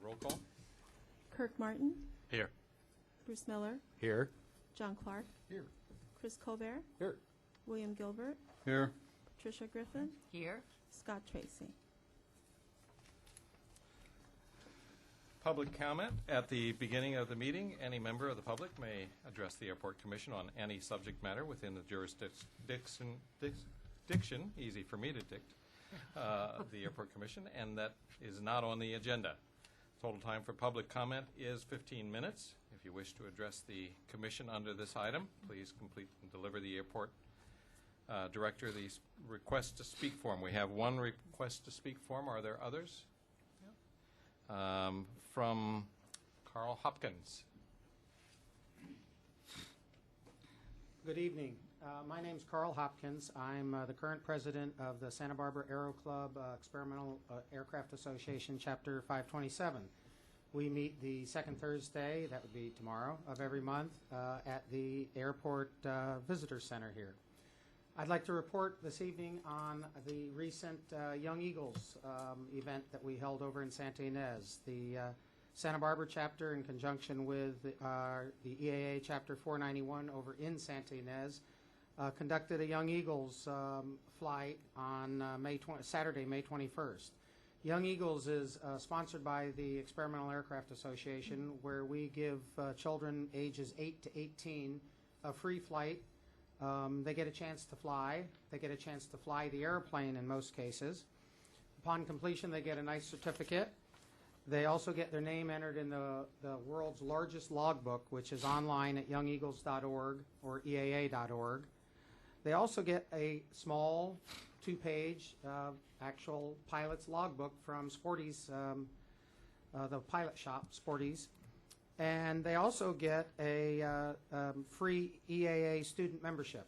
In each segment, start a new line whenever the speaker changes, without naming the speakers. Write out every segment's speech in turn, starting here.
Roll call.
Kirk Martin,
Here.
Bruce Miller,
Here.
John Clark,
Here.
Chris Colbert,
Here.
William Gilbert,
Here.
Patricia Griffin,
Here.
Scott Tracy.
Public comment. At the beginning of the meeting, any member of the public may address the Airport Commission on any subject matter within the jurisdiction, easy for me to dict, of the Airport Commission, and that is not on the agenda. Total time for public comment is 15 minutes. If you wish to address the Commission under this item, please complete and deliver the Airport Director the request to speak form. We have one request to speak form. Are there others? From Carl Hopkins.
Good evening. My name's Carl Hopkins. I'm the current president of the Santa Barbara Aero Club Experimental Aircraft Association, Chapter 527. We meet the second Thursday, that would be tomorrow, of every month at the Airport Visitor Center here. I'd like to report this evening on the recent Young Eagles event that we held over in Santa Ynez. The Santa Barbara chapter, in conjunction with the EAA Chapter 491 over in Santa Ynez, conducted a Young Eagles flight on Saturday, May 21st. Young Eagles is sponsored by the Experimental Aircraft Association, where we give children ages 8 to 18 a free flight. They get a chance to fly. They get a chance to fly the airplane in most cases. Upon completion, they get a nice certificate. They also get their name entered in the world's largest logbook, which is online at youngeagles.org or EAA.org. They also get a small two-page actual pilot's logbook from Sporty's, the pilot shop, Sporty's. And they also get a free EAA student membership.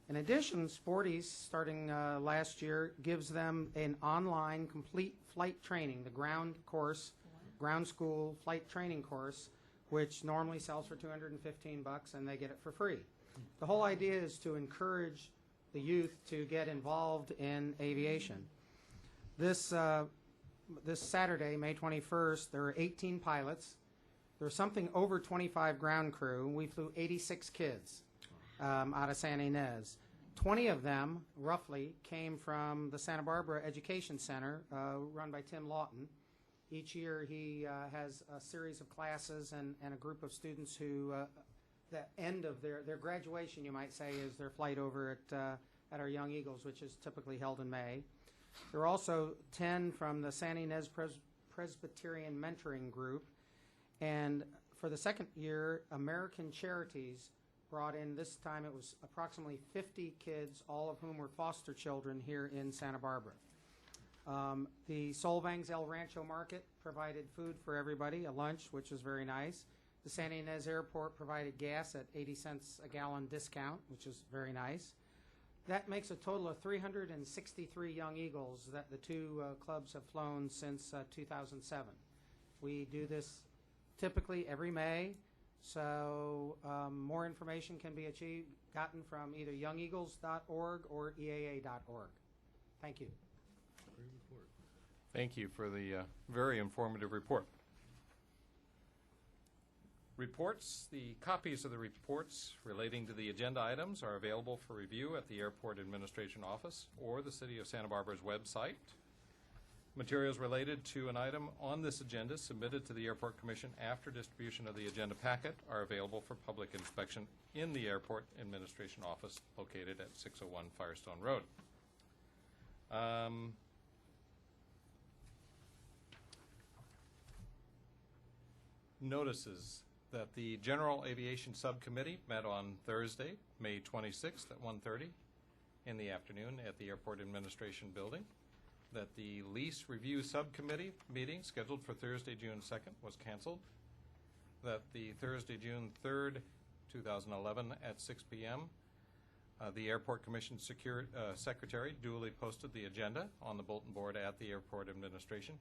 In addition, Sporty's, starting last year, gives them an online complete flight training, the ground school flight training course, which normally sells for $215, and they get it for free. The whole idea is to encourage the youth to get involved in aviation. This Saturday, May 21st, there are 18 pilots. There's something over 25 ground crew. We flew 86 kids out of Santa Ynez. 20 of them, roughly, came from the Santa Barbara Education Center, run by Tim Lawton. Each year he has a series of classes and a group of students who, the end of their graduation, you might say, is their flight over at our Young Eagles, which is typically held in May. There are also 10 from the Santa Ynez Presbyterian Mentoring Group. And for the second year, American Charities brought in, this time it was approximately 50 kids, all of whom were foster children here in Santa Barbara. The Solvang's El Rancho Market provided food for everybody, a lunch, which was very nice. The Santa Ynez Airport provided gas at 80 cents a gallon discount, which is very nice. That makes a total of 363 Young Eagles that the two clubs have flown since 2007. We do this typically every May, so more information can be gotten from either youngeagles.org or EAA.org. Thank you.
Thank you for the very informative report. Reports. The copies of the reports relating to the agenda items are available for review at the Airport Administration Office or the City of Santa Barbara's website. Materials related to an item on this agenda submitted to the Airport Commission after distribution of the agenda packet are available for public inspection in the Airport Administration Office located at 601 Firestone Road. Notices that the General Aviation Subcommittee met on Thursday, May 26th at 1:30 in the afternoon at the Airport Administration Building. That the Lease Review Subcommittee meeting scheduled for Thursday, June 2nd was canceled. That the Thursday, June 3rd, 2011 at 6 p.m., the Airport Commission Secretary duly posted the agenda on the bulletin board at the Airport Administration.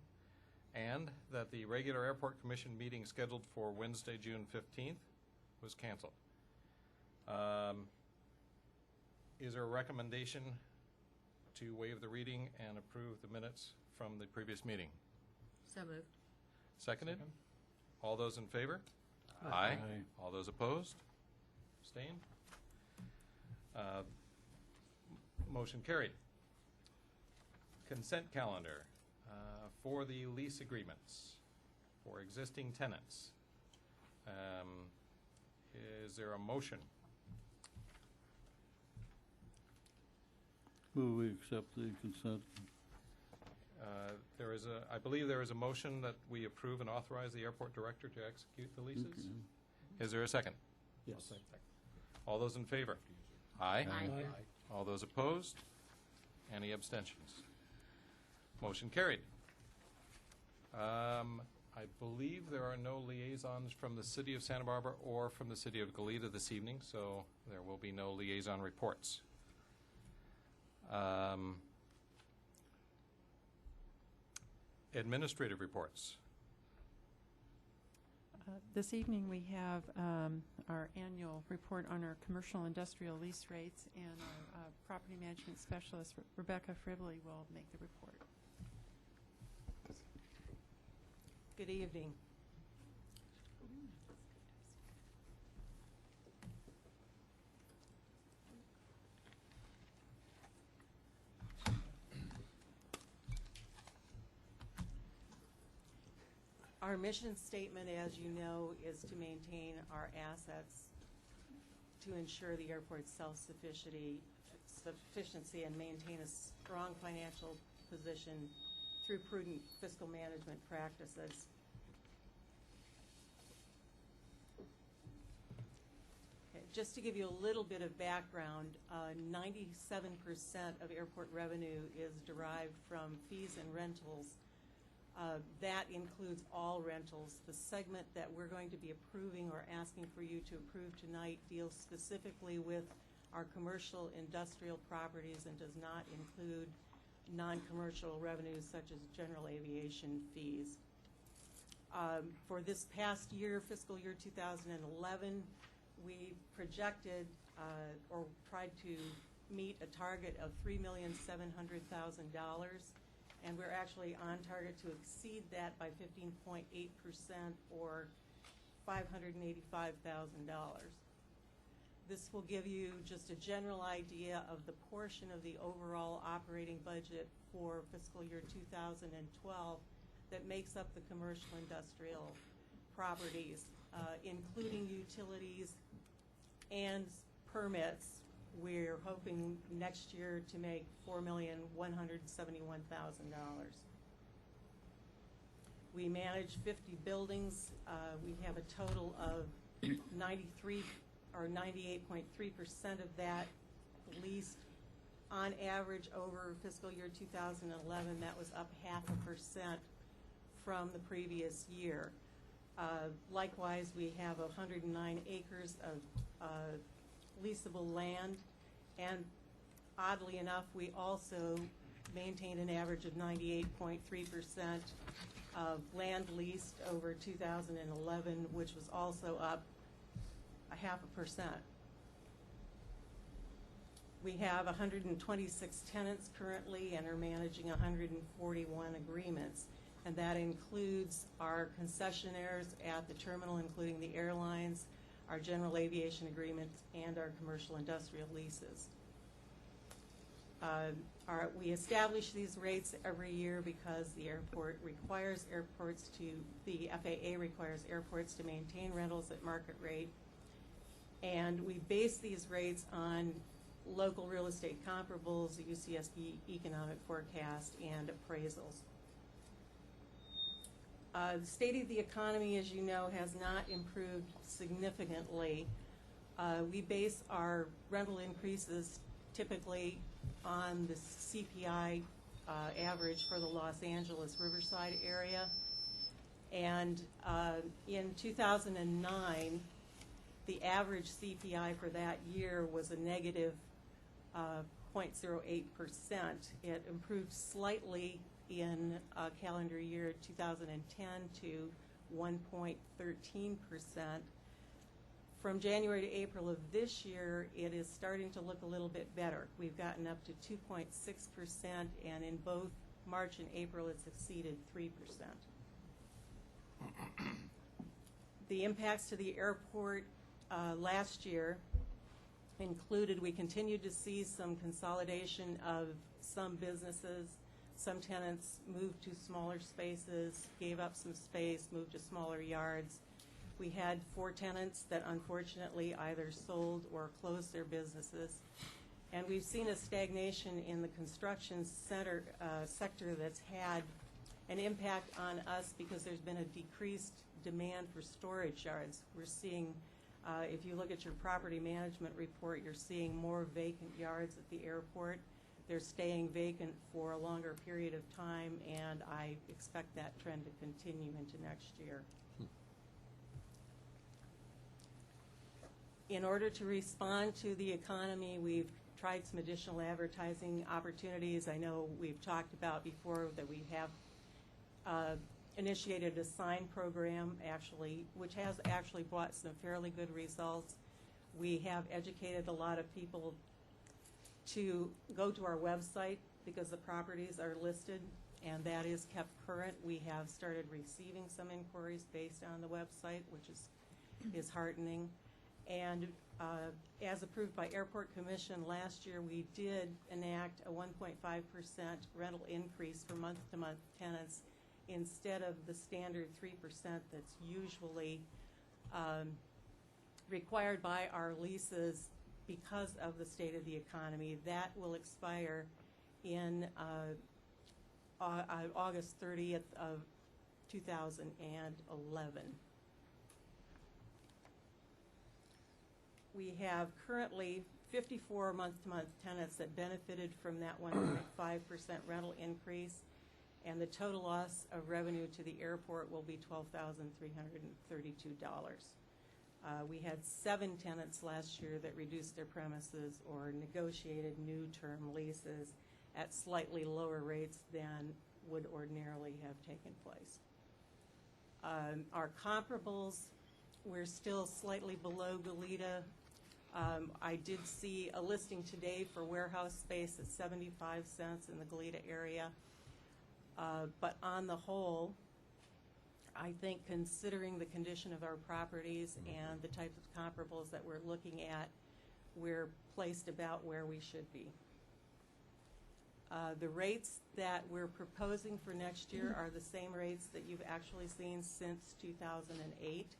And that the regular Airport Commission meeting scheduled for Wednesday, June 15th was canceled. Is there a recommendation to waive the reading and approve the minutes from the previous meeting?
So moved.
Seconded?
Second.
All those in favor?
Aye.
All those opposed? Abstained? Motion carried. Consent calendar for the lease agreements for existing tenants. Is there a motion?
Move we accept the consent.
There is I believe there is a motion that we approve and authorize the airport director to execute the leases.
Okay.
Is there a second?
Yes.
All those in favor? Aye.
Aye.
All those opposed? Any abstentions? Motion carried. I believe there are no liaisons from the City of Santa Barbara or from the City of Goleta this evening, so there will be no liaison reports. Administrative reports.
This evening, we have our annual report on our commercial industrial lease rates, and our property management specialist, Rebecca Fribbley, will make the report.
Good evening. Our mission statement, as you know, is to maintain our assets to ensure the airport's self-sufficiency and maintain a strong financial position through prudent fiscal management practices. Okay, just to give you a little bit of background, 97% of airport revenue is derived from fees and rentals. That includes all rentals. The segment that we're going to be approving or asking for you to approve tonight deals specifically with our commercial industrial properties and does not include non-commercial revenues such as general aviation fees. For this past year, fiscal year 2011, we projected or tried to meet a target of $3,700,000, and we're actually on target to exceed that by 15.8% or $585,000. This will give you just a general idea of the portion of the overall operating budget for fiscal year 2012 that makes up the commercial industrial properties, including utilities and permits. We're hoping next year to make $4,171,000. We manage 50 buildings. We have a total of 93 or 98.3% of that leased on average over fiscal year 2011. That was up 0.5% from the previous year. Likewise, we have 109 acres of leasable land, and oddly enough, we also maintain an average of 98.3% of land leased over 2011, which was also up 0.5%. We have 126 tenants currently and are managing 141 agreements, and that includes our concessionaires at the terminal, including the airlines, our general aviation agreements, and our commercial industrial leases. We establish these rates every year because the airport requires the FAA requires airports to maintain rentals at market rate, and we base these rates on local real estate comparables, the UCSD economic forecast, and appraisals. The state of the economy, as you know, has not improved significantly. We base our rental increases typically on the CPI average for the Los Angeles Riverside area. And in 2009, the average CPI for that year was a negative 0.08%. It improved slightly in calendar year 2010 to 1.13%. From January to April of this year, it is starting to look a little bit better. We've gotten up to 2.6%, and in both March and April, it's exceeded 3%. The impacts to the airport last year included, we continued to see some consolidation of some businesses. Some tenants moved to smaller spaces, gave up some space, moved to smaller yards. We had 4 tenants that unfortunately either sold or closed their businesses. And we've seen a stagnation in the construction sector that's had an impact on us because there's been a decreased demand for storage yards. We're seeing, if you look at your property management report, you're seeing more vacant yards at the airport. They're staying vacant for a longer period of time, and I expect that trend to continue into next year. In order to respond to the economy, we've tried some additional advertising opportunities. I know we've talked about before that we have initiated a sign program, which has actually brought some fairly good results. We have educated a lot of people to go to our website because the properties are listed, and that is kept current. We have started receiving some inquiries based on the website, which is heartening. And as approved by Airport Commission last year, we did enact a 1.5% rental increase for month-to-month tenants instead of the standard 3% that's usually required by our leases because of the state of the economy. That will expire in August 30th of 2011. We have currently 54 month-to-month tenants that benefited from that 1.5% rental increase, and the total loss of revenue to the airport will be $12,332. We had 7 tenants last year that reduced their premises or negotiated new term leases at slightly lower rates than would ordinarily have taken place. Our comparables, we're still slightly below Goleta. I did see a listing today for warehouse space at 75 cents in the Goleta area. But on the whole, I think considering the condition of our properties and the type of comparables that we're looking at, we're placed about where we should be. The rates that we're proposing for next year are the same rates that you've actually seen since 2008.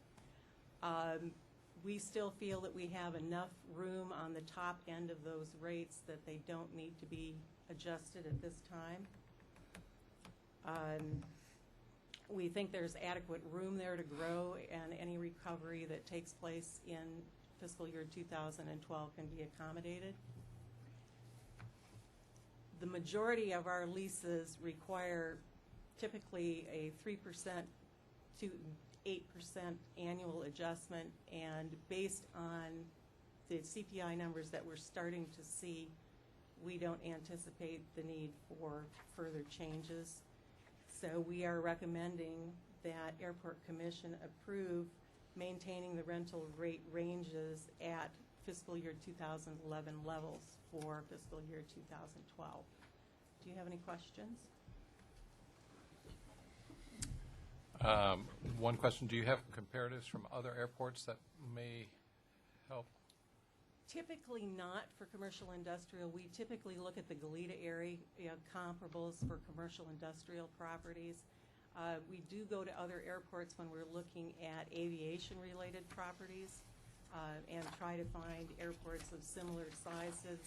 We still feel that we have enough room on the top end of those rates that they don't need to be adjusted at this time. We think there's adequate room there to grow, and any recovery that takes place in fiscal year 2012 can be accommodated. The majority of our leases require typically a 3% to 8% annual adjustment, and based on the CPI numbers that we're starting to see, we don't anticipate the need for further changes. So we are recommending that Airport Commission approve maintaining the rental rate ranges at fiscal year 2011 levels for fiscal year 2012. Do you have any questions?
One question, do you have comparatives from other airports that may help?
Typically not for commercial industrial. We typically look at the Goleta area comparables for commercial industrial properties. We do go to other airports when we're looking at aviation-related properties and try to find airports of similar sizes.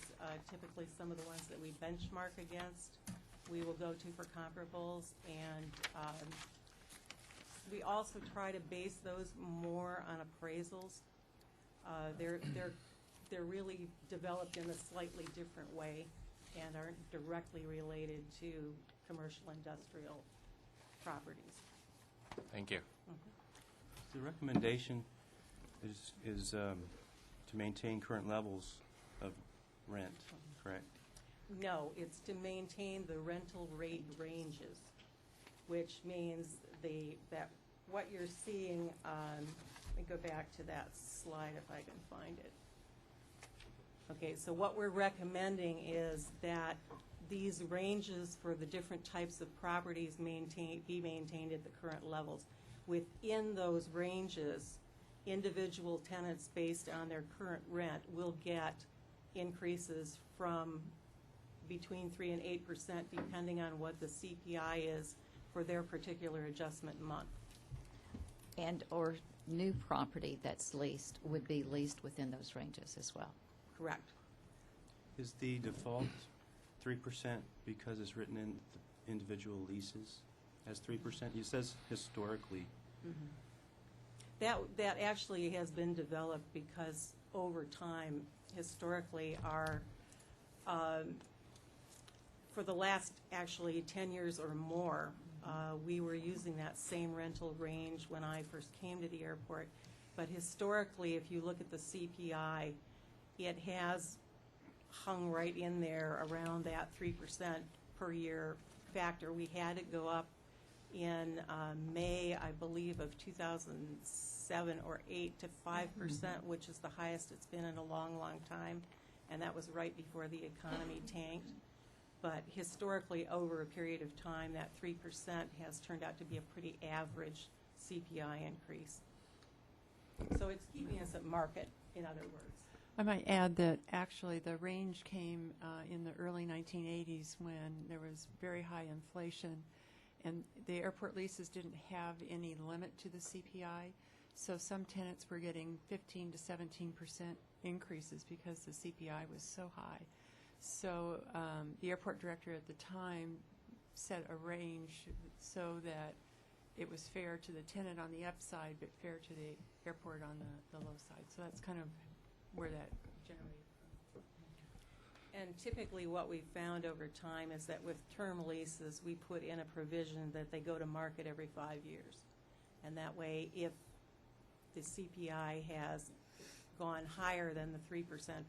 Typically some of the ones that we benchmark against, we will go to for comparables, and we also try to base those more on appraisals. They're really developed in a slightly different way and aren't directly related to commercial industrial properties.
Thank you.
The recommendation is to maintain current levels of rent, correct?
No, it's to maintain the rental rate ranges, which means that what you're seeing, let me go back to that slide if I can find it. Okay, so what we're recommending is that these ranges for the different types of properties be maintained at the current levels. within those ranges, individual tenants based on their current rent will get increases from between 3 and 8%, depending on what the CPI is for their particular adjustment month.
And/or new property that's leased would be leased within those ranges as well.
Correct.
Is the default 3% because it's written in the individual leases as 3%? It says historically.
That actually has been developed because over time, historically, our for the last actually 10 years or more, we were using that same rental range when I first came to the airport. But historically, if you look at the CPI, it has hung right in there around that 3% per year factor. We had it go up in May, I believe, of 2007 or 8 to 5%, which is the highest it's been in a long, long time. And that was right before the economy tanked. But historically, over a period of time, that 3% has turned out to be a pretty average CPI increase. So it's keeping us at market, in other words.
I might add that actually the range came in the early 1980s when there was very high inflation, and the airport leases didn't have any limit to the CPI, so some tenants were getting 15 to 17% increases because the CPI was so high. So the airport director at the time set a range so that it was fair to the tenant on the upside, but fair to the airport on the low side. So that's kind of where that generated from.
And typically what we've found over time is that with term leases, we put in a provision that they go to market every 5 years. And that way, if the CPI has gone higher than the 3%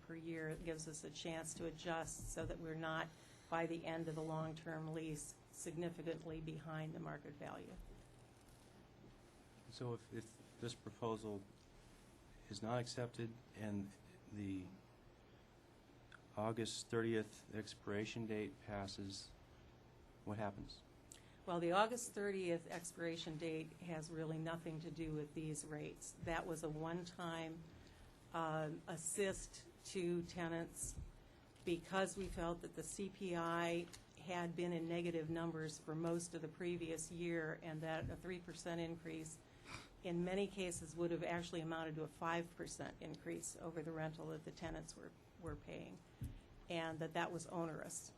per year, it gives us a chance to adjust so that we're not, by the end of the long-term lease, significantly behind the market value.
So if this proposal is not accepted and the August 30th expiration date passes, what happens?
Well, the August 30th expiration date has really nothing to do with these rates. That was a one-time assist to tenants because we felt that the CPI had been in negative numbers for most of the previous year, and that a 3% increase in many cases would have actually amounted to a 5% increase over the rental that the tenants were paying, and that was onerous.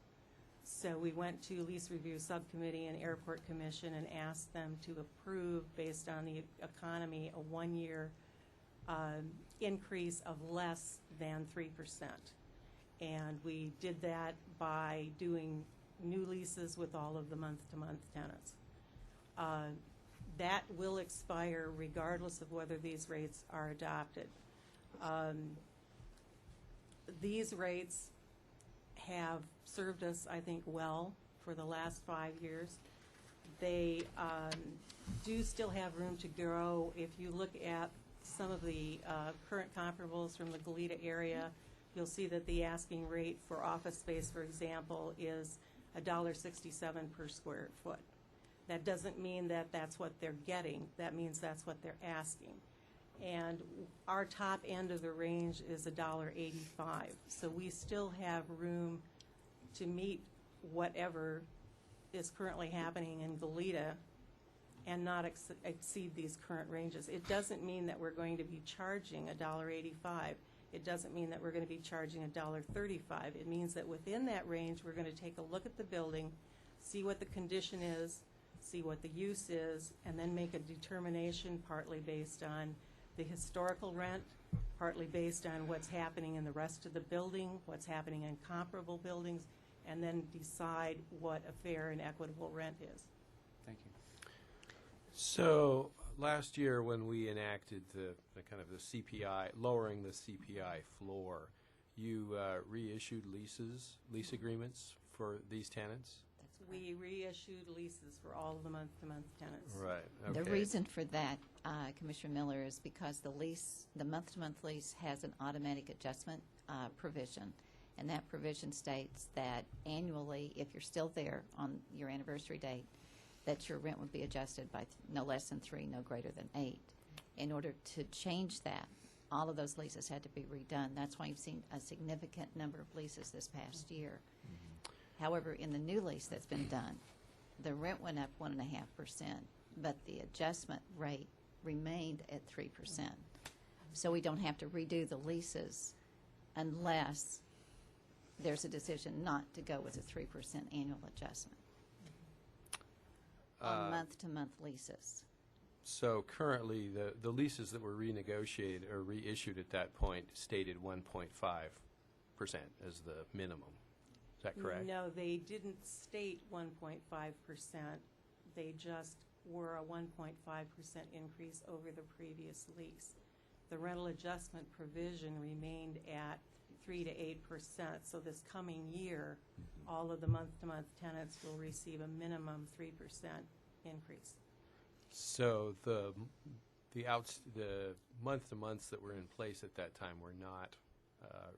So we went to Lease Review Subcommittee and Airport Commission and asked them to approve, based on the economy, a one-year increase of less than 3%. And we did that by doing new leases with all of the month-to-month tenants. That will expire regardless of whether these rates are adopted. These rates have served us, I think, well for the last 5 years. They do still have room to grow. If you look at some of the current comparables from the Goleta area, you'll see that the asking rate for office space, for example, is $1.67 per square foot. That doesn't mean that that's what they're getting. That means that's what they're asking. And our top end of the range is $1.85. So we still have room to meet whatever is currently happening in Goleta and not exceed these current ranges. It doesn't mean that we're going to be charging $1.85. It doesn't mean that we're going to be charging $1.35. It means that within that range, we're going to take a look at the building, see what the condition is, see what the use is, and then make a determination partly based on the historical rent, partly based on what's happening in the rest of the building, what's happening in comparable buildings, and then decide what a fair and equitable rent is.
Thank you.
So last year when we enacted the kind of the CPI, lowering the CPI floor, you reissued lease agreements for these tenants?
We reissued leases for all of the month-to-month tenants.
Right, okay.
The reason for that, Commissioner Miller, is because the month-to-month lease has an automatic adjustment provision. And that provision states that annually, if you're still there on your anniversary date, that your rent would be adjusted by no less than 3, no greater than 8. In order to change that, all of those leases had to be redone. That's why you've seen a significant number of leases this past year. However, in the new lease that's been done, the rent went up 1.5%, but the adjustment rate remained at 3%. So we don't have to redo the leases unless there's a decision not to go with a 3% annual adjustment on month-to-month leases.
So currently, the leases that were renegotiated or reissued at that point stated 1.5% as the minimum. Is that correct?
No, they didn't state 1.5%. They just were a 1.5% increase over the previous lease. The rental adjustment provision remained at 3 to 8%. So this coming year, all of the month-to-month tenants will receive a minimum 3% increase.
So the month-to-months that were in place at that time were not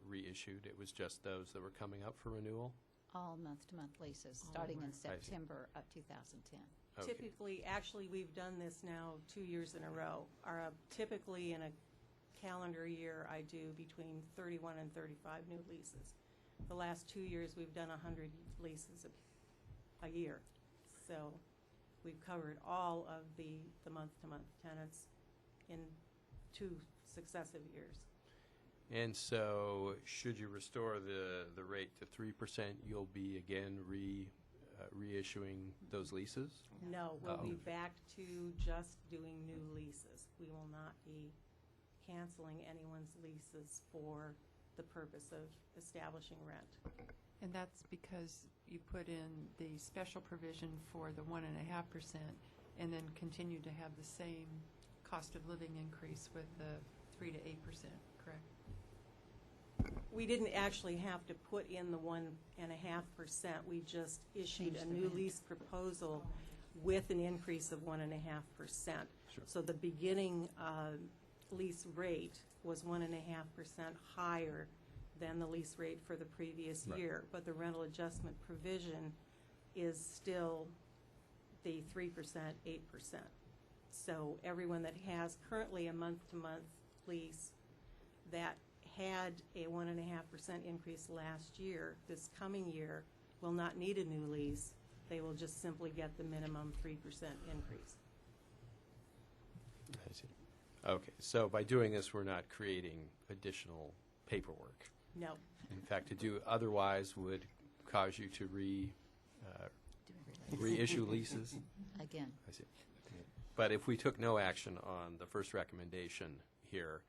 reissued. It was just those that were coming up for renewal?
All month-to-month leases,
All
starting in
month.
September of 2010.
Okay.
Typically, actually, we've done this now 2 years in a row. Typically, in a calendar year, I do between 31 and 35 new leases. The last 2 years, we've done 100 leases a year. So we've covered all of the month-to-month tenants in 2 successive years.
And so, should you restore the rate to 3%, you'll be again reissuing those leases?
No, we'll be
okay.
back to just doing new leases. We will not be canceling anyone's leases for the purpose of establishing rent.
And that's because you put in the special provision for the 1.5% and then continue to have the same cost of living increase with the 3 to 8%, correct?
We didn't actually have to put in the 1.5%. We just issued
Changed
a
the
new
rent.
lease proposal with an increase of 1.5%.
Sure.
So the beginning lease rate was 1.5% higher than the lease rate for the previous
Right.
year. But the rental adjustment provision is still the 3%, 8%. So everyone that has currently a month-to-month lease that had a 1.5% increase last year, this coming year, will not need a new lease. They will just simply get the minimum 3% increase.
I see. Okay, so by doing this, we're not creating additional paperwork.
No.
In fact, to do otherwise would cause you to reissue leases?
Again,
I see. But if we took no action on the first recommendation here,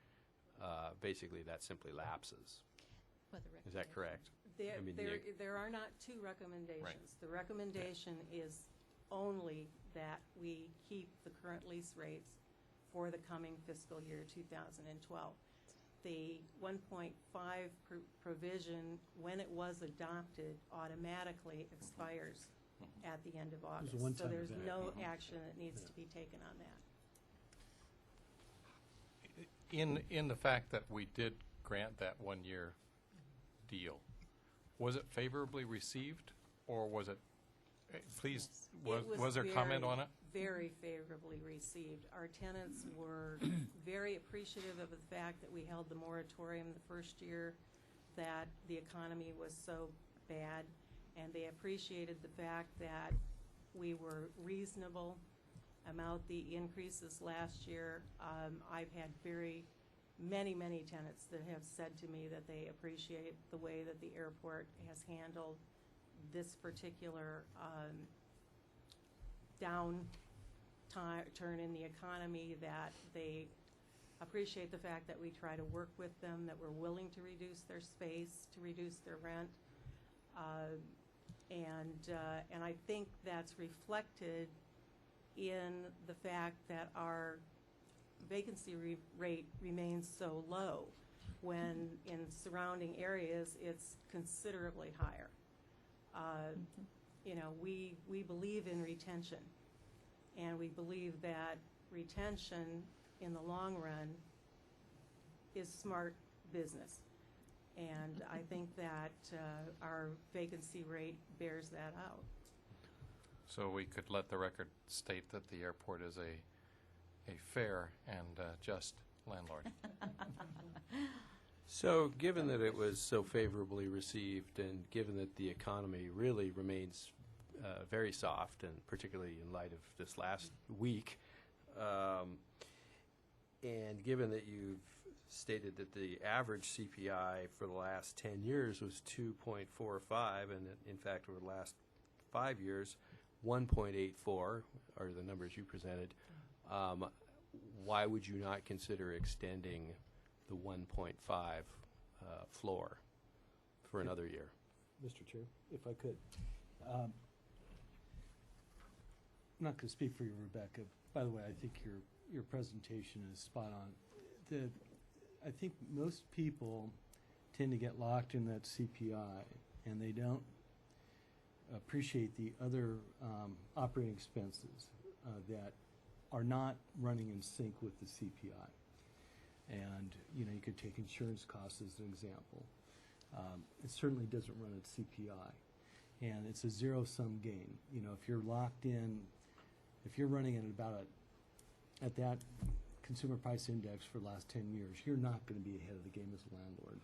basically that simply lapses.
with the
Is that
recommendation.
correct?
There,
I mean,
there, there are not 2 recommendations. The recommendation is only that we keep the current lease rates for the coming fiscal year 2012. The 1.5 provision, when it was adopted, automatically expires at the end of August. So
one-time
there's
event.
no action that needs to be taken on that.
In the fact that we did grant that 1-year deal, was it favorably received, or was it, please,
It
was there comment
very,
on it?
Very favorably received. Our tenants were very appreciative of the fact that we held the moratorium the first year that the economy was so bad, and they appreciated the fact that we were reasonable about the increases last year. I've had many tenants that have said to me that they appreciate the way that the airport has handled this particular downturn in the economy, that they appreciate the fact that we try to work with them, that we're willing to reduce their space, to reduce their rent. And I think that's reflected in the fact that our vacancy rate remains so low, when in surrounding areas it's considerably higher. You know, we believe in retention, and we believe that retention in the long run is smart business. And I think that our vacancy rate bears that out.
so we could let the record state that the airport is a fair and just landlord.
So, given that it was so favorably received, and given that the economy really remains very soft, and particularly in light of this last week, and given that you've stated that the average CPI for the last 10 years was 2.45, and that, in fact, over the last 5 years, 1.84 are the numbers you presented, why would you not consider extending the 1.5 floor for another year?
Mr. Chair, if I could. I'm not going to speak for you, Rebecca. By the way, I think your presentation is spot on. I think most people tend to get locked in that CPI, and they don't appreciate the other operating expenses that are not running in sync with the CPI. And, you know, you could take insurance costs as an example. It certainly doesn't run at CPI. And it's a zero-sum game. You know, if you're locked in, if you're running at that consumer price index for the last 10 years, you're not going to be ahead of the game as a landlord.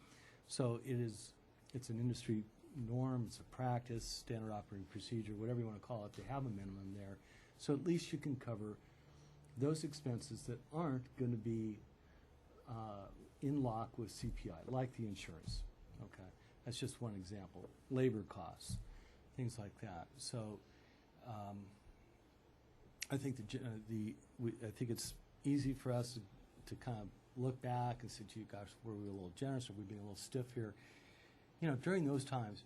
So it's an industry norm, it's a practice, standard operating procedure, whatever you want to call it, to have a minimum there. So at least you can cover those expenses that aren't going to be in lock with CPI, like the insurance. Okay, that's just one example. Labor costs, things like that. So I think I think it's easy for us to kind of look back and say, gee, gosh, were we a little generous, or were we being a little stiff here? You know, during those times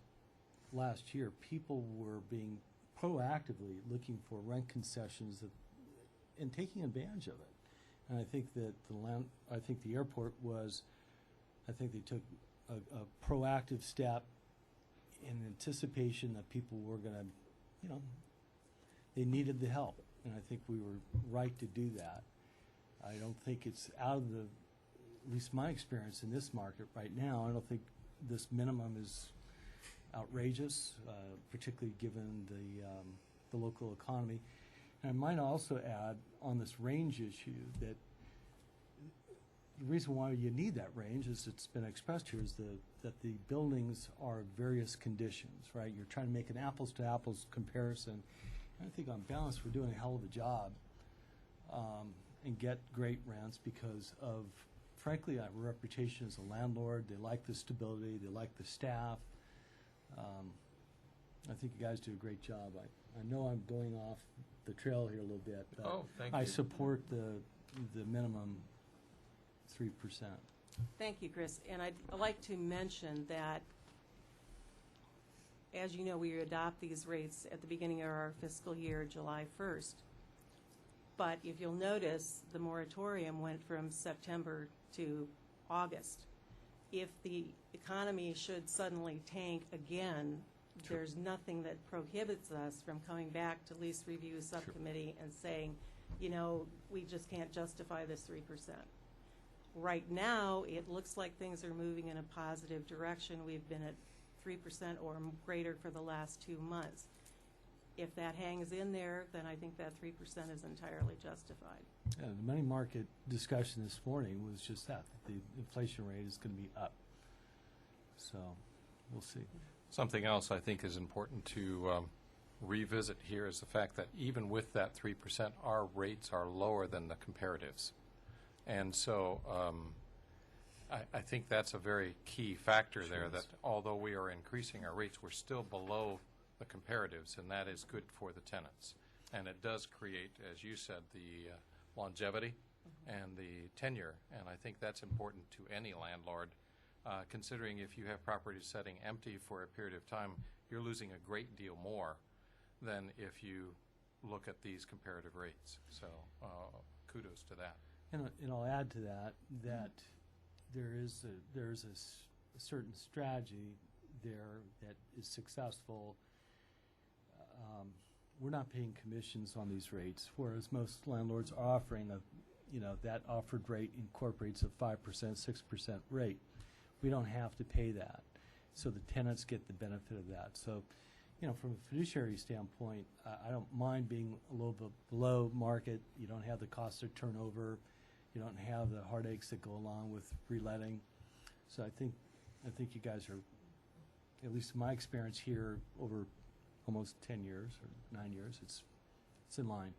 last year, people were being proactively looking for rent concessions and taking advantage of it. And I think that the airport they took a proactive step in anticipation that people were going to, you know, they needed the help. And I think we were right to do that. I don't think it's out of at least my experience in this market right now, I don't think this minimum is outrageous, particularly given the local economy. And I might also add on this range issue that the reason why you need that range, as it's been expressed here, is that the buildings are various conditions, right? You're trying to make an apples-to-apples comparison. And I think on balance we're doing a hell of a job and get great rents because of, frankly, I have a reputation as a landlord. They like the stability. They like the staff. I think you guys do a great job. I know I'm going off the trail here a little bit, but
Thank
I
you.
support the minimum 3%.
Thank you, Chris. And I'd like to mention that, as you know, we adopt these rates at the beginning of our fiscal year, July 1st. But if you'll notice, the moratorium went from September to August. If the economy should suddenly tank again, there's nothing that prohibits us from coming back to lease review subcommittee and saying, you know, we just can't justify this 3%. Right now, it looks like things are moving in a positive direction. We've been at 3% or greater for the last 2 months. If that hangs in there, then I think that 3% is entirely justified.
Yeah, the money market discussion this morning was just that the inflation rate is going to be up. So we'll see.
Something else I think is important to revisit here is the fact that even with that 3%, our rates are lower than the comparatives. And so I think that's a very key factor there, that although we are increasing our rates, we're still below the comparatives, and that is good for the tenants. And it does create, as you said, the longevity and the tenure, and I think that's important to any landlord, considering if you have properties sitting empty for a period of time, you're losing a great deal more than if you look at these comparative rates. So kudos to that.
And I'll add to that there is a certain strategy there that is successful. We're not paying commissions on these rates, whereas most landlords are offering that offered rate incorporates a 5%, 6% rate. We don't have to pay that, so the tenants get the benefit of that. So, from a fiduciary standpoint, I don't mind being a little bit below market. You don't have the cost of turnover. You don't have the heartaches that go along with reletting. So I think you guys are, at least in my experience here, over almost 10 years or 9 years, it's in line.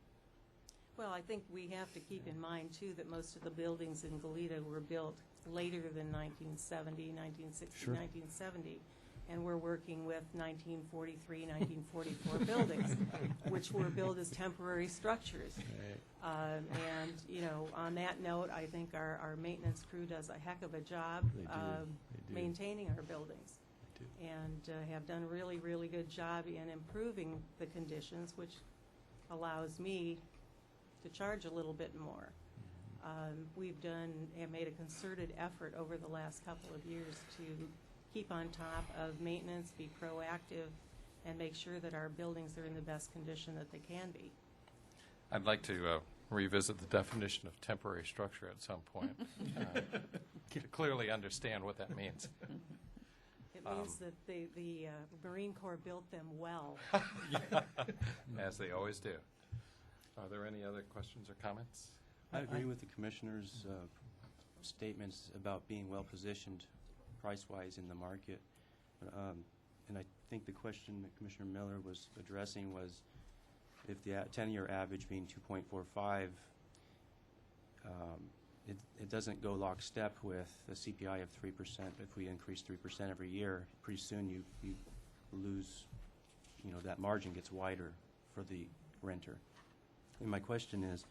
Well, I think we have to keep in mind, too, that most of the buildings in Goleta were built later than 1970, 1960,
Sure.
1970, and we're working with 1943, 1944 buildings, which were built as temporary structures. And, on that note, I think our maintenance crew does a heck of a job
They do.
maintaining our buildings. And have done a really, really good job in improving the conditions, which allows me to charge a little bit more. We've made a concerted effort over the last couple of years to keep on top of maintenance, be proactive, and make sure that our buildings are in the best condition that they can be.
I'd like to revisit the definition of temporary structure at some point to clearly understand what that means.
It means that the Marine Corps built them well.
As they always do. Are there any other questions or comments?
I agree with the commissioner's statements about being well-positioned price-wise in the market. And I think the question that Commissioner Miller was addressing was if the 10-year average being 2.45, it doesn't go lockstep with a CPI of 3%. If we increase 3% every year, pretty soon you lose, that margin gets wider for the renter. And my question is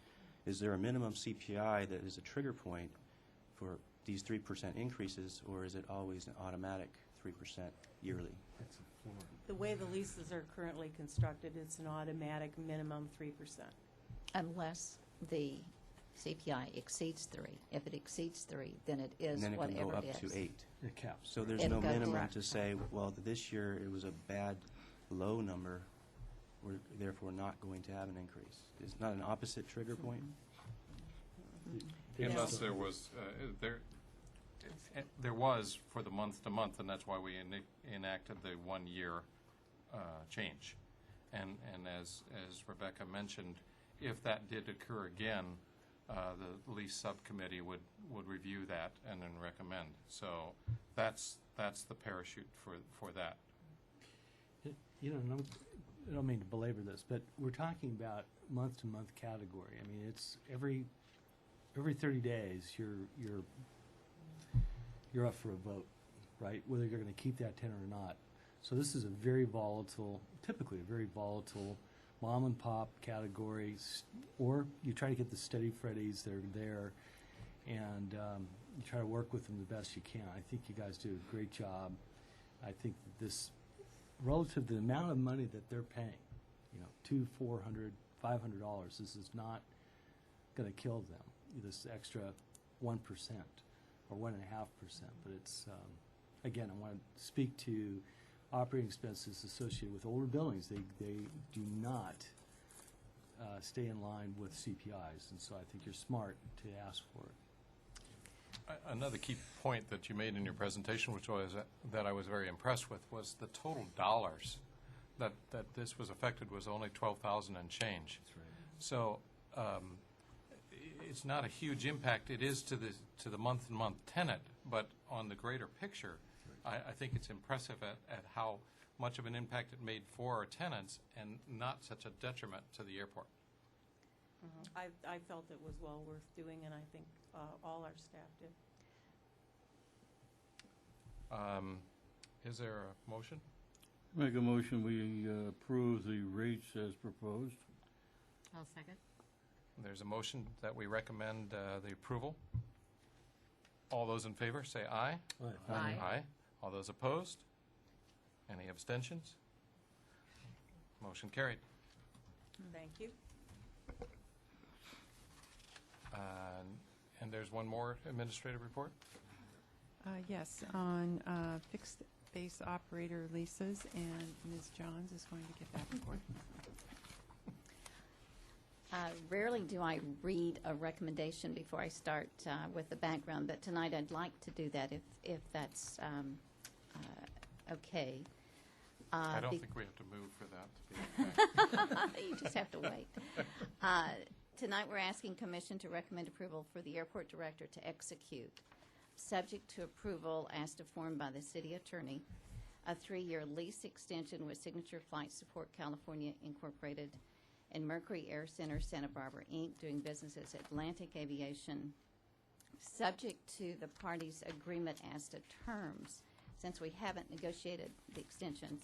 there a minimum CPI that is a trigger point for these 3% increases, or is it always an automatic 3% yearly?
The way the leases are currently constructed, it's an automatic minimum 3%.
Unless the CPI exceeds 3. If it exceeds 3, then it is
And then it can
whatever
go up
it is.
to 8.
It caps.
So there's
It'll
no
go
minimum
direct.
to say, well, this year it was a bad low number, we're therefore not going to have an increase. It's not an opposite trigger point?
Unless there was, there was for the month to month, and that's why we enacted the 1-year change. And as Rebecca mentioned, if that did occur again, the lease subcommittee would review that and then recommend. So that's the parachute for that.
I don't mean to belabor this, but we're talking about month-to-month category. I mean, it's every 30 days you're up for a vote, right? Whether you're going to keep that tenant or not. So this is typically a very volatile mom and pop category, or you try to get the steady Freddies that are there, and you try to work with them the best you can. I think you guys do a great job. I think that this, relative to the amount of money that they're paying, $200, $400, $500, this is not going to kill them. This extra 1% or 1.5%, but it's again, I want to speak to operating expenses associated with older buildings. They do not stay in line with CPIs, and so I think you're smart to ask for it.
Another key point that you made in your presentation, which was that I was very impressed with, was the total dollars that this was affected was only 12,000 and change.
That's right.
So it's not a huge impact. It is to the month-to-month tenant, but on the greater picture, I think it's impressive at how much of an impact it made for our tenants and not such a detriment to the airport.
I felt it was well worth doing, and I think all our staff did.
Is there a motion?
Make a motion, we approve the rates as proposed.
I'll second.
There's a motion that we recommend the approval. All those in favor, say aye.
Aye.
Aye. All those opposed? Any abstentions? Motion carried.
Thank you.
And there's one more administrative report?
Yes, on fixed base operator leases, and Ms. Johns is going to give that report.
Rarely do I read a recommendation before I start with the background, but tonight I'd like to do that if that's okay.
I don't
be-
think we have to move for that to be a fact.
You just have to wait. Tonight, we're asking Commission to recommend approval for the airport director to execute, subject to approval as to form by the city attorney, a 3-year lease extension with Signature Flight Support California Incorporated and Mercury Air Center Santa Barbara, Inc., doing business as Atlantic Aviation, subject to the parties' agreement as to terms, since we haven't negotiated the extensions,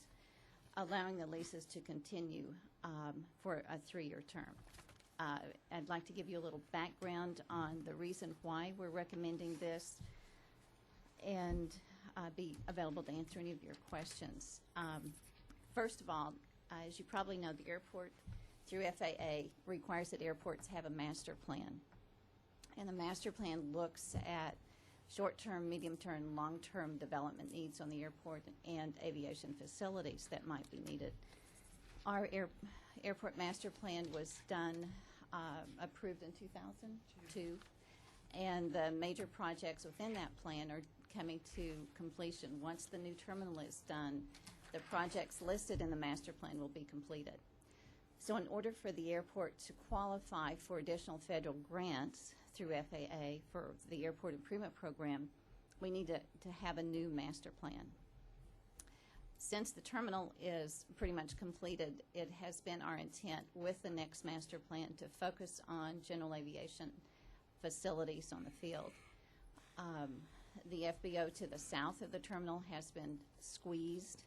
allowing the leases to continue for a 3-year term. I'd like to give you a little background on the reason why we're recommending this and be available to answer any of your questions. First of all, as you probably know, the airport through FAA requires that airports have a master plan. And the master plan looks at short-term, medium-term, long-term development needs on the airport and aviation facilities that might be needed. Our airport master plan was done, approved in 2002, and the major projects within that plan are coming to completion. Once the new terminal is done, the projects listed in the master plan will be completed. So in order for the airport to qualify for additional federal grants through FAA for the Airport Improvement Program, we need to have a new master plan. Since the terminal is pretty much completed, it has been our intent with the next master plan to focus on general aviation facilities on the field. The FBO to the south of the terminal has been squeezed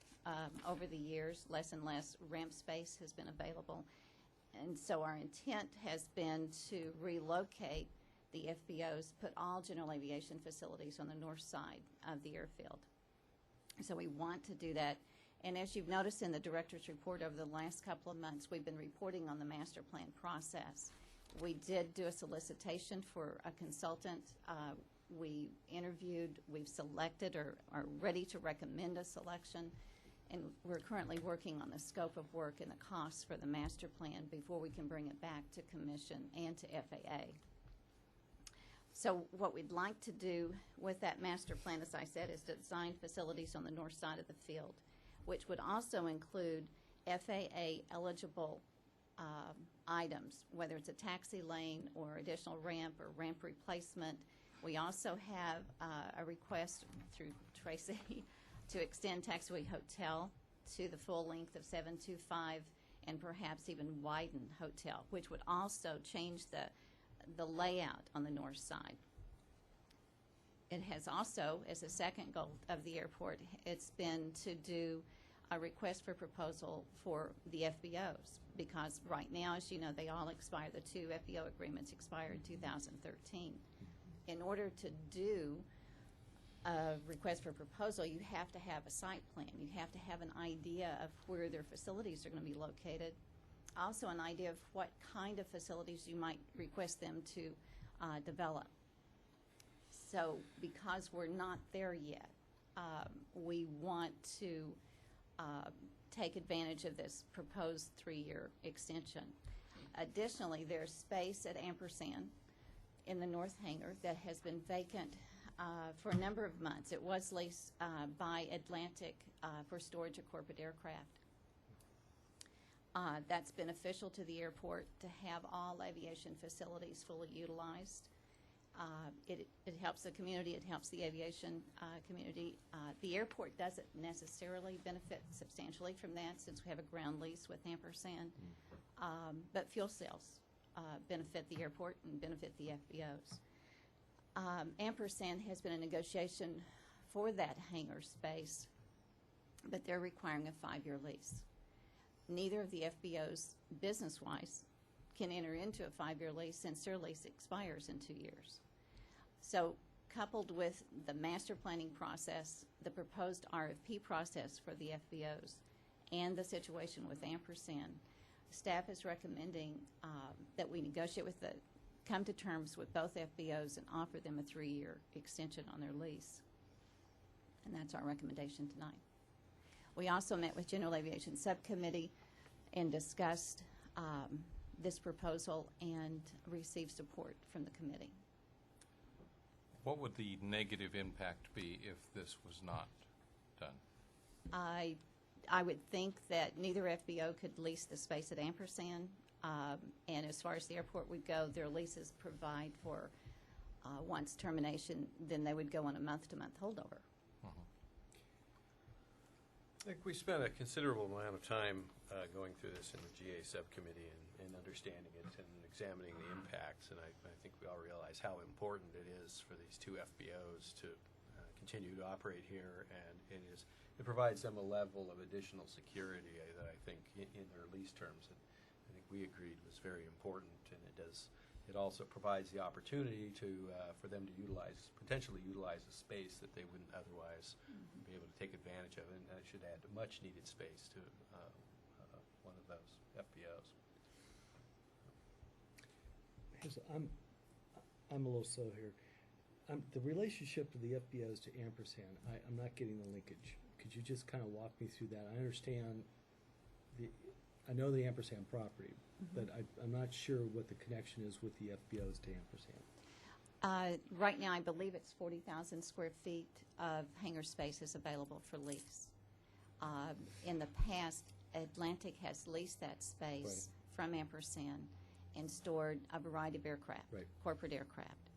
over the years. Less and less ramp space has been available. And so our intent has been to relocate the FBOs, put all general aviation facilities on the north side of the airfield. So we want to do that. And as you've noticed in the director's report over the last couple of months, we've been reporting on the master plan process. We did do a solicitation for a consultant. We interviewed, we've selected or are ready to recommend a selection. And we're currently working on the scope of work and the costs for the master plan before we can bring it back to Commission and to FAA. So what we'd like to do with that master plan, as I said, is to design facilities on the north side of the field, which would also include FAA-eligible items, whether it's a taxi lane or additional ramp or ramp replacement. We also have a request through Tracy to extend Taxiway Hotel to the full length of 725 and perhaps even widen Hotel, which would also change the layout on the north side. It has also, as a second goal of the airport, it's been to do a request for proposal for the FBOs, because right now, as you know, they all expire. The 2 FBO agreements expire in 2013. In order to do a request for proposal, you have to have a site plan. You have to have an idea of where their facilities are going to be located. Also an idea of what kind of facilities you might request them to develop. So because we're not there yet, we want to take advantage of this proposed 3-year extension. Additionally, there's space at Ampersand in the north hangar that has been vacant for a number of months. It was leased by Atlantic for storage of corporate aircraft. That's beneficial to the airport to have all aviation facilities fully utilized. It helps the community, it helps the aviation community. The airport doesn't necessarily benefit substantially from that since we have a ground lease with Ampersand, but fuel sales benefit the airport and benefit the FBOs. Ampersand has been in negotiation for that hangar space, but they're requiring a 5-year lease. Neither of the FBOs, business-wise, can enter into a 5-year lease since their lease expires in 2 years. So coupled with the master planning process, the proposed RFP process for the FBOs, and the situation with Ampersand, staff is recommending that we negotiate with come to terms with both FBOs and offer them a 3-year extension on their lease. And that's our recommendation tonight. We also met with General Aviation Subcommittee and discussed this proposal and received support from the committee.
What would the negative impact be if this was not done?
I I would think that neither FBO could lease the space at Ampersand. And as far as the airport would go, their leases provide for, once termination, then they would go on a month-to-month holdover.
I think we spent a considerable amount of time going through this in the GA subcommittee and understanding it and examining the impacts. And I think we all realize how important it is for these two FBOs to continue to operate here. And it provides them a level of additional security that I think in their lease terms that I think we agreed was very important. And it also provides the opportunity for them to potentially utilize a space that they wouldn't otherwise be able to take advantage of, and that should add much needed space to one of those FBOs.
I'm a little slow here. The relationship of the FBOs to Ampersand, I'm not getting the linkage. Could you just kind of walk me through that? I understand I know the Ampersand property, but I'm not sure what the connection is with the FBOs to Ampersand.
Right now, I believe it's 40,000 square feet of hangar space is available for lease. In the past, Atlantic has leased that space from Ampersand and stored a variety of aircraft, corporate aircraft.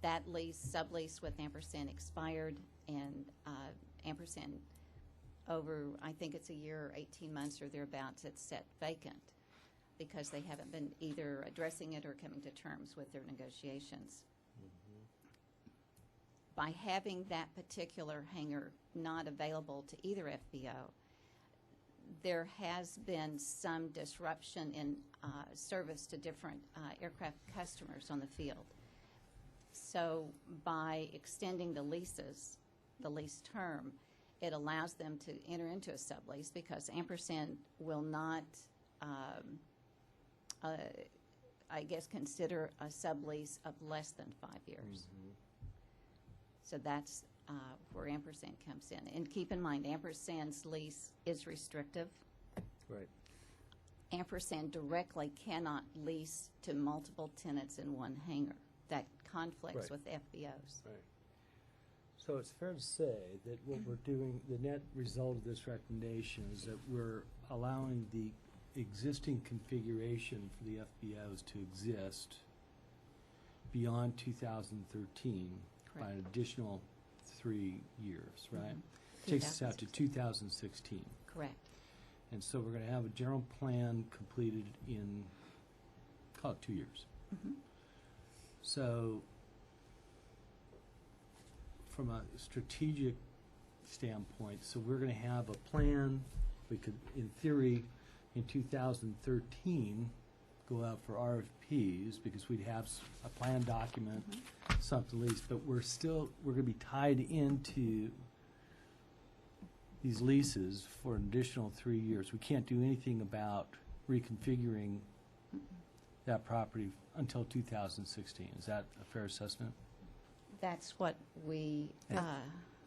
That sublease with Ampersand expired, and Ampersand, over, I think it's a year or 18 months or thereabouts, it's set vacant because they haven't been either addressing it or coming to terms with their negotiations. By having that particular hangar not available to either FBO, there has been some disruption in service to different aircraft customers on the field. So by extending the lease term, it allows them to enter into a sublease because Ampersand will not, I guess, consider a sublease of less than 5 years. So that's where Ampersand comes in. And keep in mind, Ampersand's lease is restrictive.
Right.
Ampersand directly cannot lease to multiple tenants in one hangar. That conflicts with FBOs.
Right.
So it's fair to say that what we're doing, the net result of this recommendation is that we're allowing the existing configuration for the FBOs to exist beyond 2013 by an additional 3 years, right? Takes us out to 2016.
Correct.
And so we're going to have a general plan completed in, call it 2 years. So from a strategic standpoint, so we're going to have a plan. We could, in theory, in 2013, go out for RFPs because we'd have a plan document, something leased, but we're going to be tied into these leases for an additional 3 years. We can't do anything about reconfiguring that property until 2016. Is that a fair assessment?
That's what we,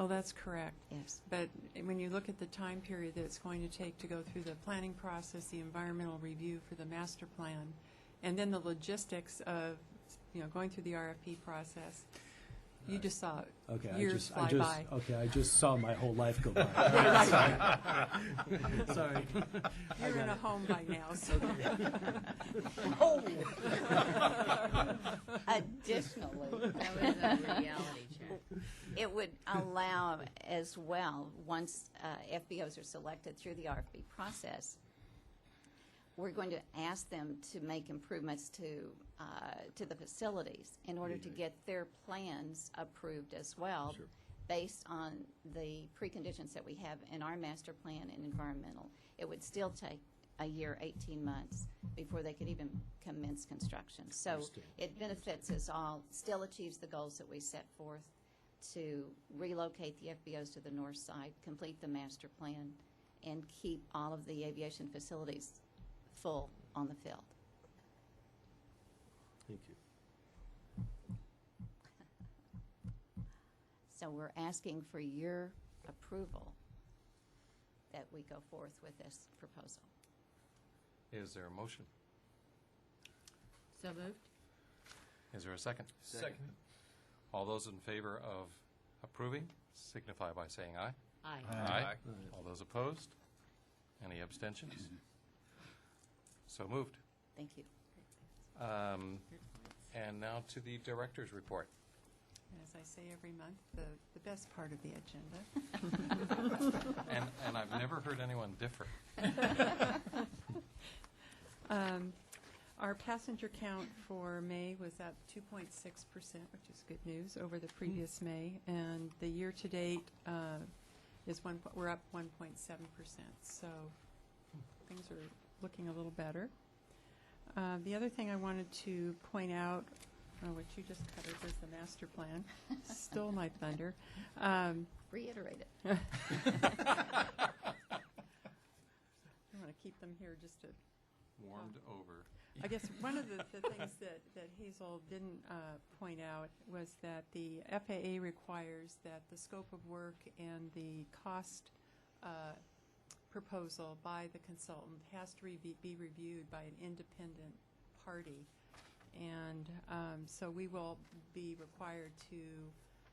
Oh, that's correct.
yes.
But when you look at the time period that it's going to take to go through the planning process, the environmental review for the master plan, and then the logistics of, going through the RFP process, you just saw years fly by.
Okay, I just saw my whole life go by. Sorry.
You're in a home by now, so.
Additionally,
That was a reality check.
it would allow as well, once FBOs are selected through the RFP process, we're going to ask them to make improvements to the facilities in order to get their plans approved as well, based on the preconditions that we have in our master plan and environmental. It would still take a year, 18 months before they could even commence construction. So it benefits us all, still achieves the goals that we set forth to relocate the FBOs to the north side, complete the master plan, and keep all of the aviation facilities full on the field.
Thank you.
So we're asking for your approval that we go forth with this proposal.
Is there a motion?
So moved?
Is there a second?
Second.
All those in favor of approving signify by saying aye.
Aye.
Aye. All those opposed? Any abstentions? So moved.
Thank you.
And now to the director's report.
As I say every month, the best part of the agenda.
And I've never heard anyone differ.
Our passenger count for May was up 2.6%, which is good news, over the previous May. And the year-to-date we're up 1.7%. So things are looking a little better. The other thing I wanted to point out, what you just covered, was the master plan. Stole my thunder.
Reiterate it.
I want to keep them here just to
Warmed over.
I guess one of the things that Hazel didn't point out was that the FAA requires that the scope of work and the cost proposal by the consultant has to be reviewed by an independent party. And so we will be required to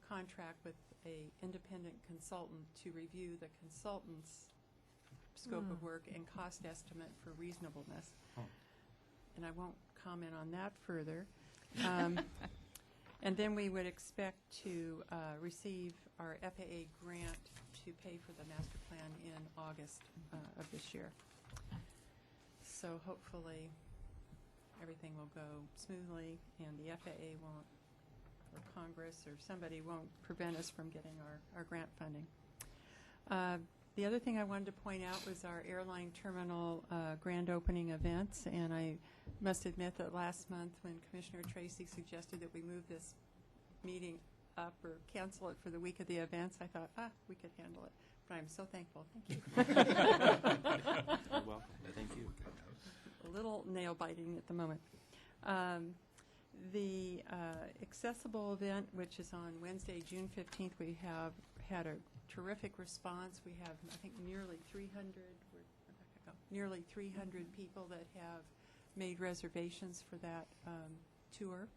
contract with a independent consultant to review the consultant's scope of work and cost estimate for reasonableness. And I won't comment on that further. And then we would expect to receive our FAA grant to pay for the master plan in August of this year. So hopefully everything will go smoothly and the FAA won't, or Congress or somebody won't prevent us from getting our grant funding. The other thing I wanted to point out was our airline terminal grand opening events, and I must admit that last month when Commissioner Tracy suggested that we move this meeting up or cancel it for the week of the events, I thought, we could handle it. But I'm so thankful. Thank you.
You're welcome. Thank you.
A little nail biting at the moment. The accessible event, which is on Wednesday, June 15th, we have had a terrific response. We have, I think, nearly 300 people that have made reservations for that tour,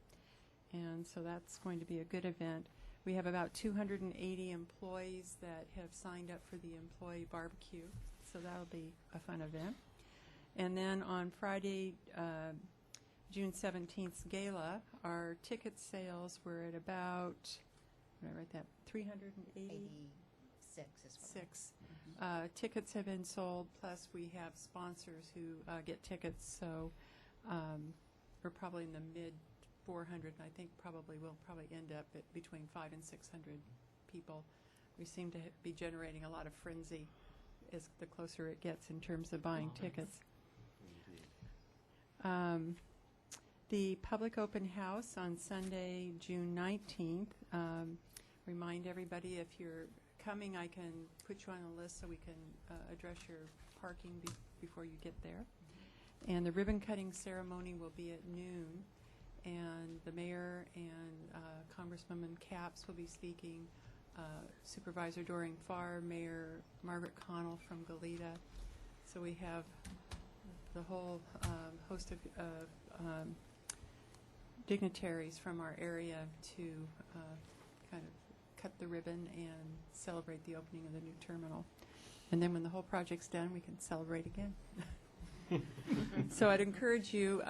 and so that's going to be a good event. We have about 280 employees that have signed up for the employee barbecue, so that'll be a fun event. And then on Friday, June 17th's gala, our ticket sales were at about, did I write that, 380?
86 is what.
Six. Tickets have been sold, plus we have sponsors who get tickets, so we're probably in the mid 400, and I think we'll end up at between 500 and 600 people. We seem to be generating a lot of frenzy as the closer it gets in terms of buying tickets. The public open house on Sunday, June 19th. Remind everybody, if you're coming, I can put you on the list so we can address your parking before you get there. And the ribbon cutting ceremony will be at noon, and the mayor and Congresswoman Capps will be speaking, Supervisor Doreen Farr, Mayor Margaret Connell from Goleta. So we have the whole host of dignitaries from our area to kind of cut the ribbon and celebrate the opening of the new terminal. And then when the whole project's done, we can celebrate again. So I'd encourage you,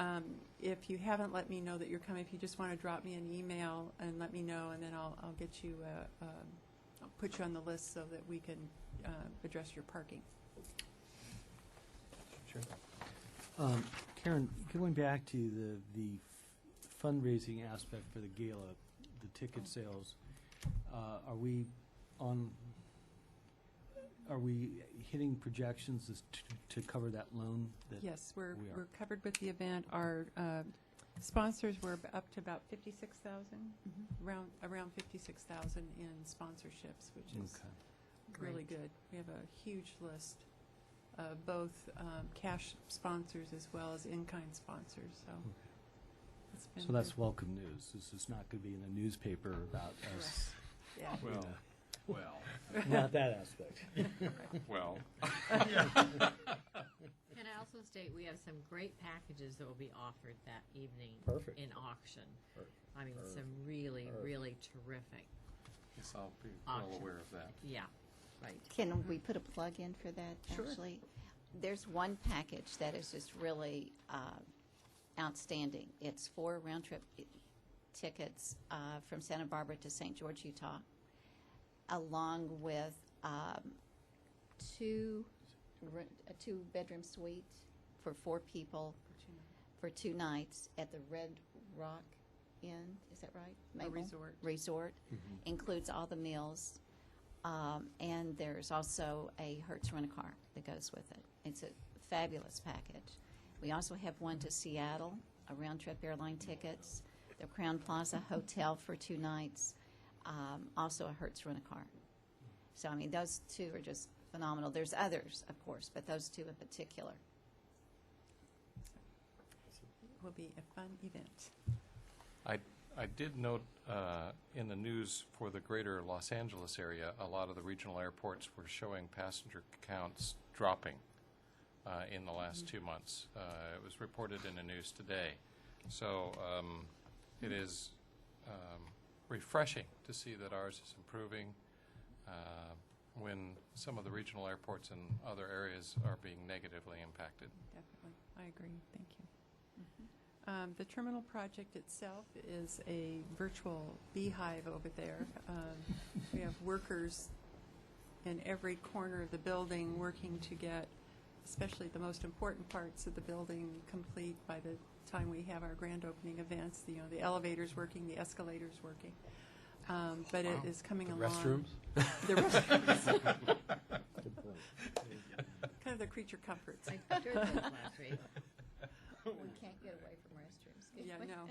if you haven't let me know that you're coming, if you just want to drop me an email and let me know, and then I'll get you, I'll put you on the list so that we can address your parking.
Sure.
Karen, going back to the fundraising aspect for the gala, the ticket sales, are we hitting projections as to cover that loan?
Yes, we're covered with the event. Our sponsors were up to about 56,000, around 56,000 in sponsorships, which is really good. We have a huge list of both cash sponsors as well as in-kind sponsors. So, it's been
So that's
good.
welcome news. This is not going to be in the newspaper about us.
Yeah.
Well,
Not that aspect.
well.
Can I also state, we have some great packages that will be offered that evening.
Perfect.
In auction.
Perfect.
I mean, some really,
Perfect.
really terrific.
Yes, I'll be well
Auction.
aware of that.
Yeah. Right.
Can we put a plug in for that,
Sure.
actually? There's one package that is just really outstanding. It's 4 round-trip tickets from Santa Barbara to St. George, Utah, along with a two-bedroom suite for 4 people for 2 nights at the Red Rock Inn. Is that right? Mabel?
resort.
Resort. Includes all the meals. And there's also a Hertz rent-a-car that goes with it. It's a fabulous package. We also have one to Seattle, a round-trip airline tickets, the Crown Plaza Hotel for 2 nights, also a Hertz rent-a-car. So, I mean, those 2 are just phenomenal. There's others, of course, but those 2 in particular.
It will be a fun event.
I did note in the news for the greater Los Angeles area, a lot of the regional airports were showing passenger counts dropping in the last 2 months. It was reported in the news today. So it is refreshing to see that ours is improving when some of the regional airports in other areas are being negatively impacted.
Definitely. I agree. Thank you. The terminal project itself is a virtual beehive over there. We have workers in every corner of the building working to get, especially the most important parts of the building, complete by the time we have our grand opening events. The elevators working, the escalators working. But it is coming along.
Restrooms?
The restrooms. Kind of the creature comforts.
I heard that last week.
We can't get away from restrooms. can
Yeah,
we?
no,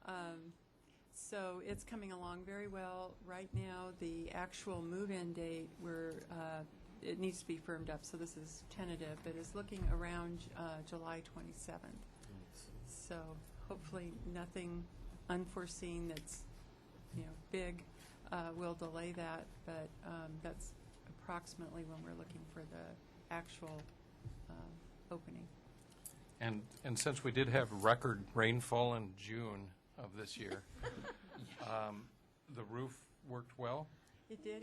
can't. So it's coming along very well. Right now, the actual move-in date, it needs to be firmed up, so this is tentative, but it's looking around July 27th. So hopefully nothing unforeseen that's, big will delay that, but that's approximately when we're looking for the actual opening.
And since we did have record rainfall in June of this year, the roof worked well?
It did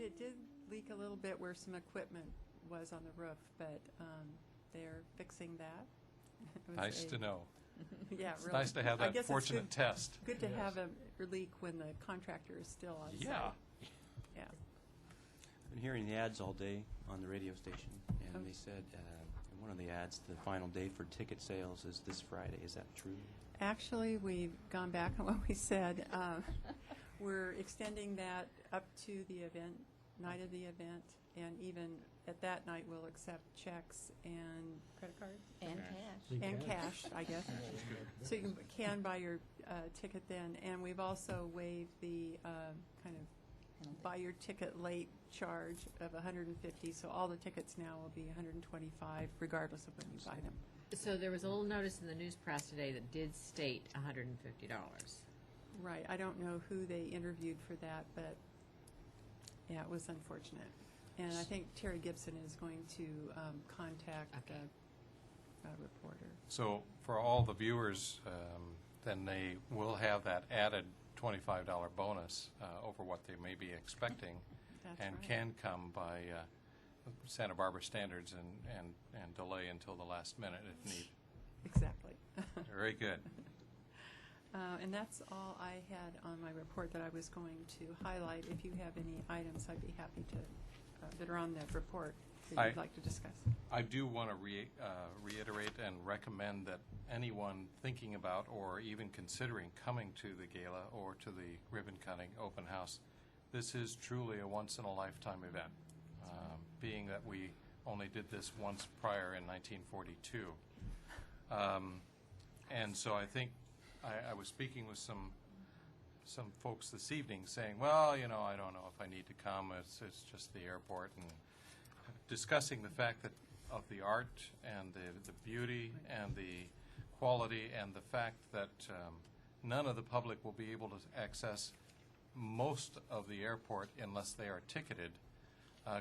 leak a little bit where some equipment was on the roof, but they're fixing that. It was
Nice to know.
Yeah,
It's
really.
nice to have
I
that
guess it's
fortunate test.
Good to have a leak when the contractor is still on site.
Yeah.
Yeah.
Been hearing the ads all day on the radio station,
Oh.
and they said in one of the ads, the final day for ticket sales is this Friday. Is that true?
Actually, we've gone back on what we said. We're extending that up to the event, night of the event, and even at that night, we'll accept checks and credit cards.
And cash.
And cash, I guess. So you can buy your ticket then. And we've also waived the kind of buy your ticket late charge of $150. So all the tickets now will be $125 regardless of when you buy them.
So there was a little notice in the news press today that did state $150.
Right. I don't know who they interviewed for that, but yeah, it was unfortunate. And I think Terry Gibson is going to contact
Okay.
the reporter.
So for all the viewers, then they will have that added $25 bonus over what they may be expecting,
That's
and
right.
can come by Santa Barbara standards and delay until the last minute if need.
Exactly.
Very good.
And that's all I had on my report that I was going to highlight. If you have any items, I'd be happy to, that are on that report that you'd like to discuss.
I do want to reiterate and recommend that anyone thinking about or even considering coming to the gala or to the ribbon cutting open house, this is truly a once-in-a-lifetime event, being that we only did this once prior in 1942. And so I think I was speaking with some folks this evening saying, well, I don't know if I need to come. It's just the airport, and discussing the fact that of the art and the beauty and the quality and the fact that none of the public will be able to access most of the airport unless they are ticketed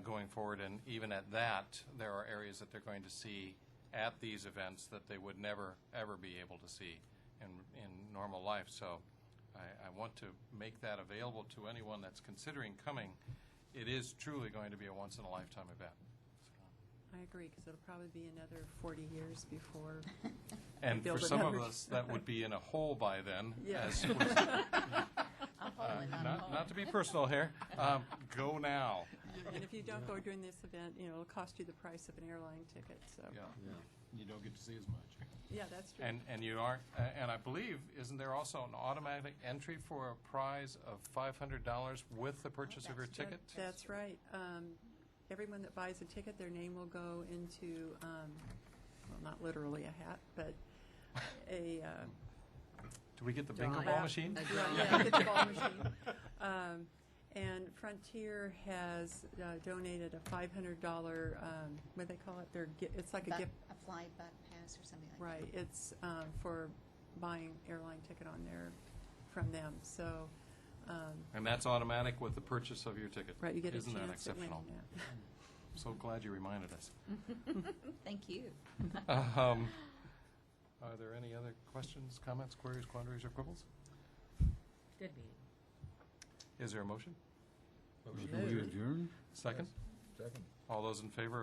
going forward. And even at that, there are areas that they're going to see at these events that they would never, ever be able to see in normal life. So I want to make that available to anyone that's considering coming. it is truly going to be a once-in-a-lifetime event.
I agree, because it'll probably be another 40 years before.
And for
build
some of
another.
us, that would be in a hole by then.
Yeah.
as was- not to be personal here. Go now.
And if you don't go during this event, it'll cost you the price of an airline ticket, so.
Yeah. You don't get to see as much.
Yeah, that's true.
And you aren't, and I believe, isn't there also an automatic entry for a prize of $500 with the purchase of your ticket?
That's right. Everyone that buys a ticket, their name will go into, well, not literally a hat, but a,
Do we get the bingo
Drawing.
ball machine?
yeah, get the ball machine. And Frontier has donated a $500, what do they call it? It's like a gift.
A fly butt pass or something like
Right, it's for buying airline ticket on there from them, so,
And that's automatic with the purchase of your ticket.
right, you get a
Isn't that
chance at winning
exceptional?
that.
I'm so glad you reminded us.
that. Thank you.
Are there any other questions, comments, queries, quandaries, or quibbles?
Good meeting.
Is there a motion?
Motion we adjourn?
Second?
Second.
All those in favor of